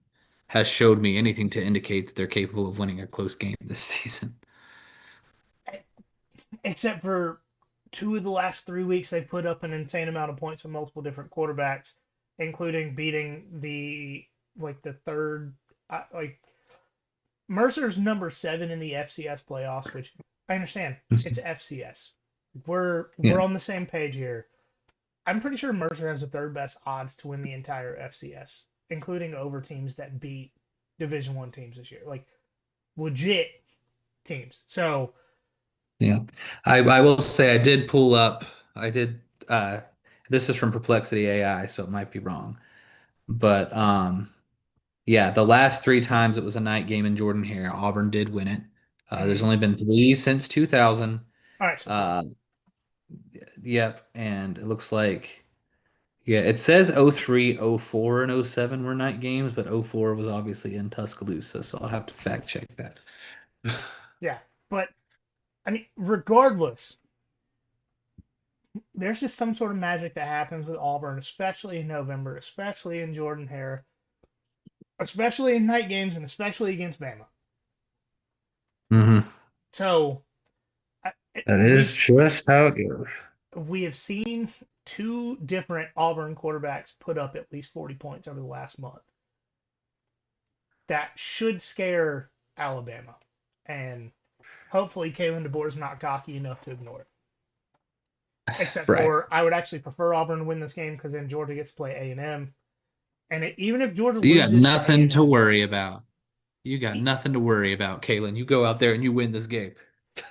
has showed me anything to indicate that they're capable of winning a close game this season. Except for 2 of the last 3 weeks, they've put up an insane amount of points from multiple different quarterbacks, including beating the third, like Mercer's number 7 in the FCS playoffs, which I understand it's FCS. We're Yeah. on the same page here. I'm pretty sure Mercer has the third best odds to win the entire FCS, including over teams that beat Division One teams this year, like legit teams. So Yeah. I will say I did pull up I did this is from Perplexity AI, so it might be wrong. But yeah, the last 3 times it was a night game in Jordan Hare, Auburn did win it. There's mm, only been 3 since 2000. all right, so 3. Uh, yep, and it looks like yeah, it says 03, 04, and '07 were night games, but '04 was obviously in Tuscaloosa, so I'll have to fact check that. Yeah, but I mean, regardless, there's just some sort of magic that happens with Auburn, especially in November, especially in Jordan Hare, especially in night games, and especially against Bama. Mm-hmm. So That we is just how it goes. we have seen two different Auburn quarterbacks put up at least 40 points over the last month. That should scare Alabama, and hopefully Kalen DeBoer is not cocky enough to ignore it. Except Right. for I would actually prefer Auburn to win this game because then Georgia gets to play A&M, and even if Georgia So you got loses to nothing to A&M, worry about. You got e- nothing to worry about, Kalen. You go out there and you win this game.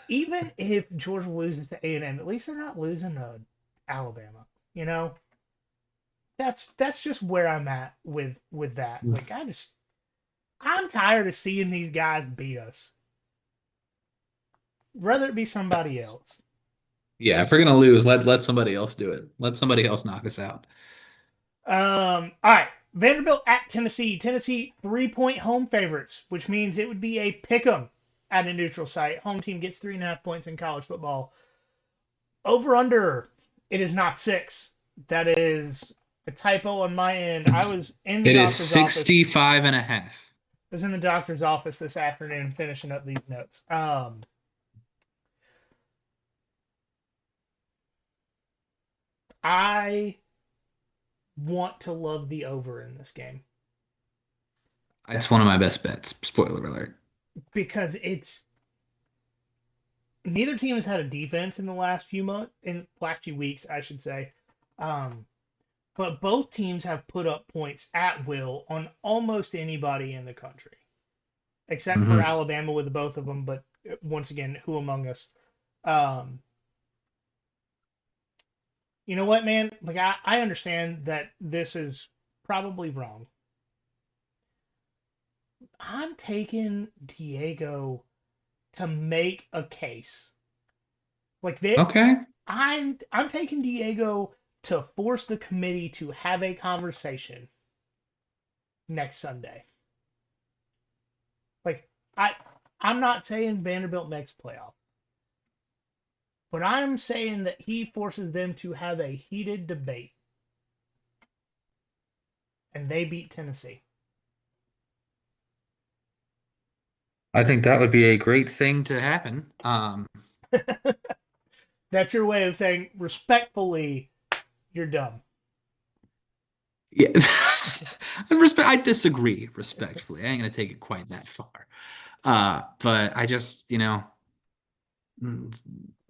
even if Georgia loses to A&M, at least they're not losing to Alabama. You know, that's just where I'm at with that. Like I'm tired of seeing these guys beat us. Rather it be somebody else. Yeah, if Like we're gonna lose, let somebody else do it. Let somebody else knock us out. all right. Vanderbilt at Tennessee. Tennessee 3-point home favorites, which means it would be a pick 'em at a neutral site. Home team gets 3.5 points in college football. Over under, it is not 6. That is a typo on my end. I was in the It is doctor's office. 65 and a half. I was in the doctor's office this afternoon finishing up these notes. I want to love the over in this game It's one of my best bets. Spoiler alert. because it's neither team has had a defense in the last few months, in last few weeks, I should say. Um, but both teams have put up points at will on almost anybody in the country, except for Mm-hmm. Alabama with both of them. But once again, who among us? Um, you know what, man? Like I understand that this is probably wrong. I'm taking Diego to make a case. Like they Okay. I'm taking Diego to force the committee to have a conversation next Sunday. Like I I'm not saying Vanderbilt makes playoff, but I'm saying that he forces them to have a heated debate and they beat Tennessee. I think that would be a great thing to happen. That's your way of saying respectfully you're dumb. Yeah. I disagree respectfully. I ain't gonna take it quite that far. But I just, mm,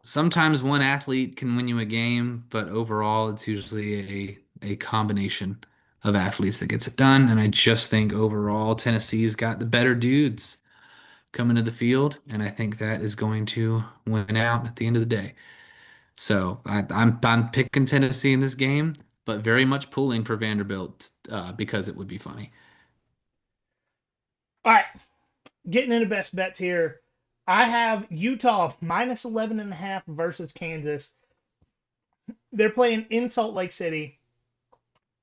sometimes one athlete can win you a game, but overall it's usually a combination of athletes that gets it done. And I just think overall Tennessee's got the better dudes coming to the field, and I think that is going to win out at the end of the day. So I'm picking Tennessee in this game, but very much pulling for Vanderbilt because it would be funny. All right, getting into best bets here. I have Utah minus 11.5 versus Kansas. They're playing in Salt Lake City.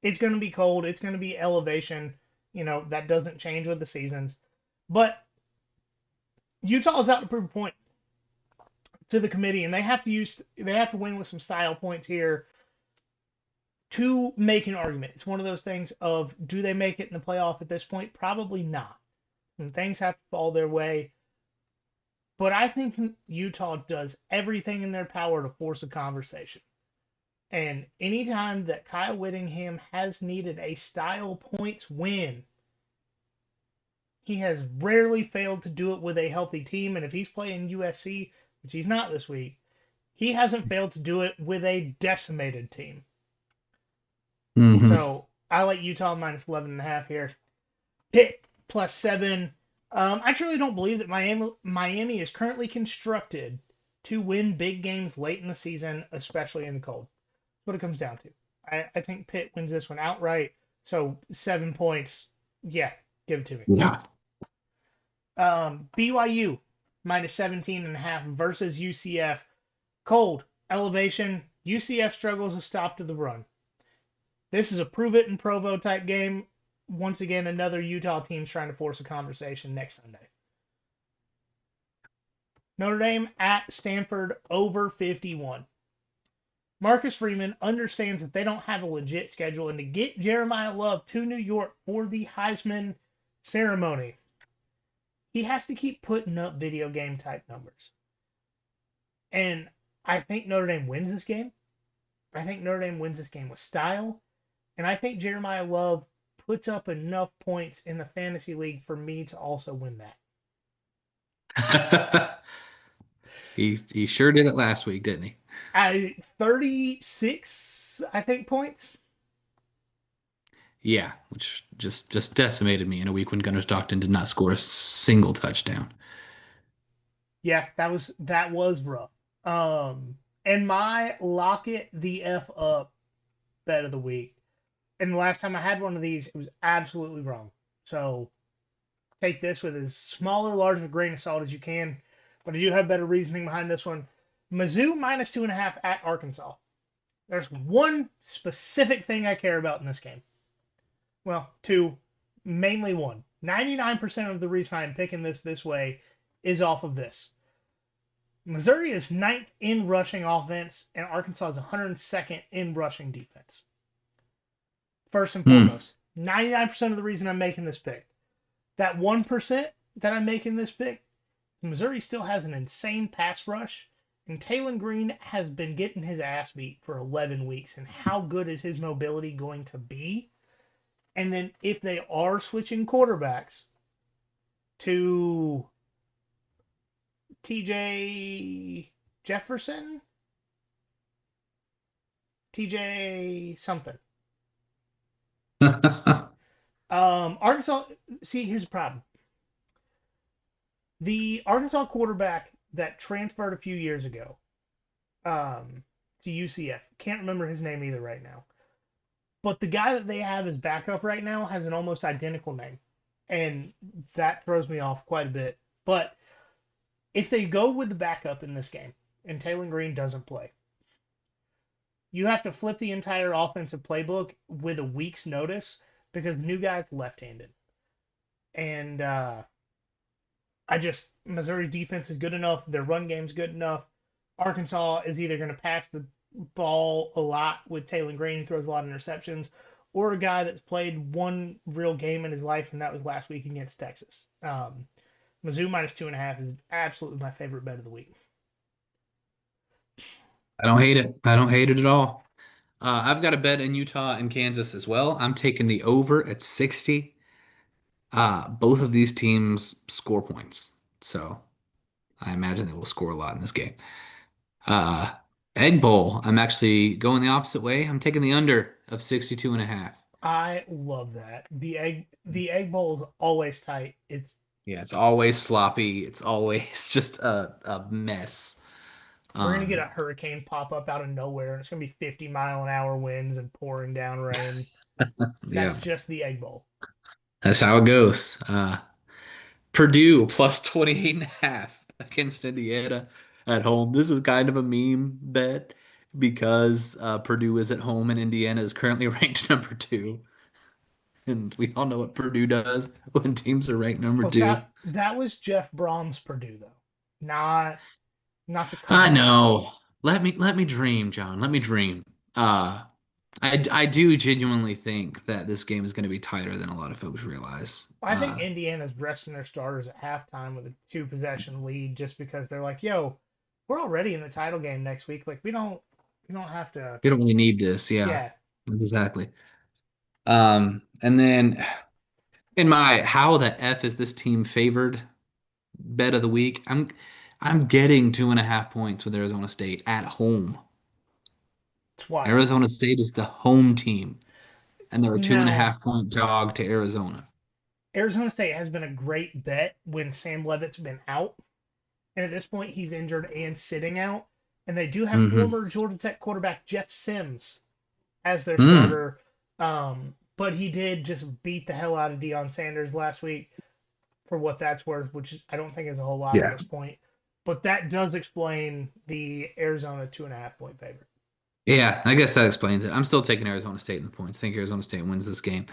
It's going to be cold. It's going to be elevation. You know, that doesn't change with the seasons. But Utah is out to prove a point to the committee, and they have to win with some style points here to make an argument. It's one of those things of do they make it in the playoff at this point? Probably not. And things have to fall their way. But I think Utah does everything in their power to force a conversation. And anytime that Kyle Whittingham has needed a style points win, he has rarely failed to do it with a healthy team. And if he's playing USC, which he's not this week, he hasn't failed to do it with a decimated team. Hmm. So I like Utah minus 11.5 here. Pitt plus 7. I truly don't believe that Miami is currently constructed to win big games late in the season, especially in the cold. That's what it comes down to. I think Pitt wins this one outright. So 7 points. Yeah, give it to me. Yeah. BYU minus 17.5 versus UCF. Cold, elevation. UCF struggles to stop to the run. This is a prove it in Provo type game. Once again, another Utah team's trying to force a conversation next Sunday. Notre Dame at Stanford over 51. Marcus Freeman understands that they don't have a legit schedule, and to get Jeremiah Love to New York for the Heisman ceremony, he has to keep putting up video game type numbers. And I think Notre Dame wins this game. I think Notre Dame wins this game with style. And I think Jeremiah Love puts up enough points in the fantasy league for me to also win that. He sure did it last week, didn't he? 36, I think, points. Yeah, which just decimated me in a week when Gunnar Stockton did not score a single touchdown. Yeah, that was rough. And my lock it the F up bet of the week. And the last time I had one of these, it was absolutely wrong. So take this with as small or large of a grain of salt as you can. But I do have better reasoning behind this one. Mizzou minus 2.5 at Arkansas. There's one specific thing I care about in this game. Well, two, mainly one. 99% of the reason I'm picking this way is off of this. Missouri is 9th in rushing offense, and Arkansas is 102nd in rushing defense. First and foremost, 99% of the reason I'm making this pick. That 1% that I'm making this pick, Missouri still has an insane pass rush, and Taylon Green has been getting his ass beat for 11 weeks. And how good is his mobility going to be? And then if they are switching quarterbacks to TJ Jefferson, TJ something. Arkansas, see, here's the problem. The Arkansas quarterback that transferred a few years ago to UCF, can't remember his name either right now. But the guy that they have as backup right now has an almost identical name. And that throws me off quite a bit. But if they go with the backup in this game and Taylon Green doesn't play, you have to flip the entire offensive playbook with a week's notice because the new guy's left-handed. And Missouri's defense is good enough. Their run game's good enough. Arkansas is either going to pass the ball a lot with Taylon Green, who throws a lot of interceptions, or a guy that's played one real game in his life, and that was last week against Texas. Mizzou minus 2.5 is absolutely my favorite bet of the week. I don't hate it. I don't hate it at all. I've got a bet in Utah and Kansas as well. I'm taking the over at 60. Both of these teams score points, so I imagine they will score a lot in this game. Egg Bowl, I'm actually going the opposite way. I'm taking the under of 62.5. I love that. The egg bowl is always tight. It's always sloppy. It's always just a mess. We're gonna get a hurricane pop up out of nowhere, and it's gonna be 50-mile-an-hour winds and pouring down rain. That's just the Egg Bowl. That's how it goes. Purdue plus 28.5 against Indiana at home. This is kind of a meme bet because Purdue is at home and Indiana is currently ranked number 2. And we all know what Purdue does when teams are ranked number 2. That was Jeff Brom's Purdue, though. Not the I know. Let me dream, John. Let me dream. I do genuinely think that this game is going to be tighter than a lot of folks realize. I think Indiana's resting their starters at halftime with a 2-possession lead just because they're like, "Yo, we're already in the title game next week. Like we don't have to. We don't really need this." Yeah. Exactly. And then in my how the F is this team favored bet of the week, I'm getting 2.5 points with Arizona State at home. Arizona State is the home team, and they're a 2.5 point dog to Arizona. Arizona State has been a great bet when Sam Leavitt's been out, and at this point he's injured and sitting out. And they do have former Georgia Tech quarterback Jeff Sims as their starter, but he did just beat the hell out of Deion Sanders last week, for what that's worth, which I don't think is a whole lot at this point. But that does explain the Arizona 2.5 point favorite. Yeah, I guess that explains it. I'm still taking Arizona State in the points. I think Arizona State wins this game.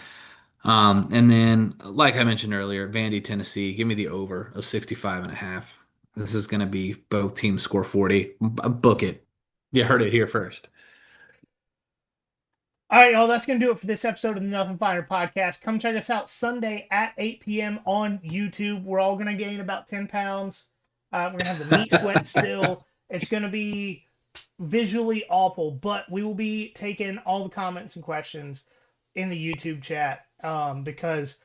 And then, like I mentioned earlier, Vandy, Tennessee, give me the over of 65.5. This is going to be both teams score 40. Book it. You heard it here first. All right, y'all, that's going to do it for this episode of the Nothing Finer podcast. Come check us out Sunday at 8 p.m. on YouTube. We're all going to gain about 10 pounds. We're going to have the meat sweat still. It's going to be visually awful, but we will be taking all the comments and questions in the YouTube chat because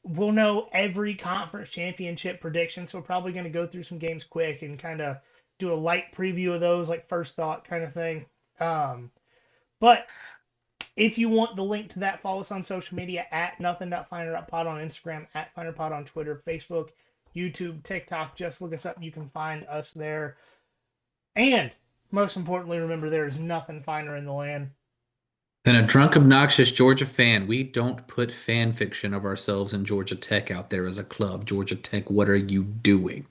we'll know every conference championship prediction. So we're probably going to go through some games quick and kind of do a light preview of those, like first thought kind of thing. But if you want the link to that, follow us on social media at nothing.finer.pod on Instagram, at finerpod on Twitter, Facebook, YouTube, TikTok. Just look us up. You can find us there. And most importantly, remember there is nothing finer in the land than a drunk, obnoxious Georgia fan. We don't put fan fiction of ourselves in Georgia Tech out there as a club. Georgia Tech, what are you doing?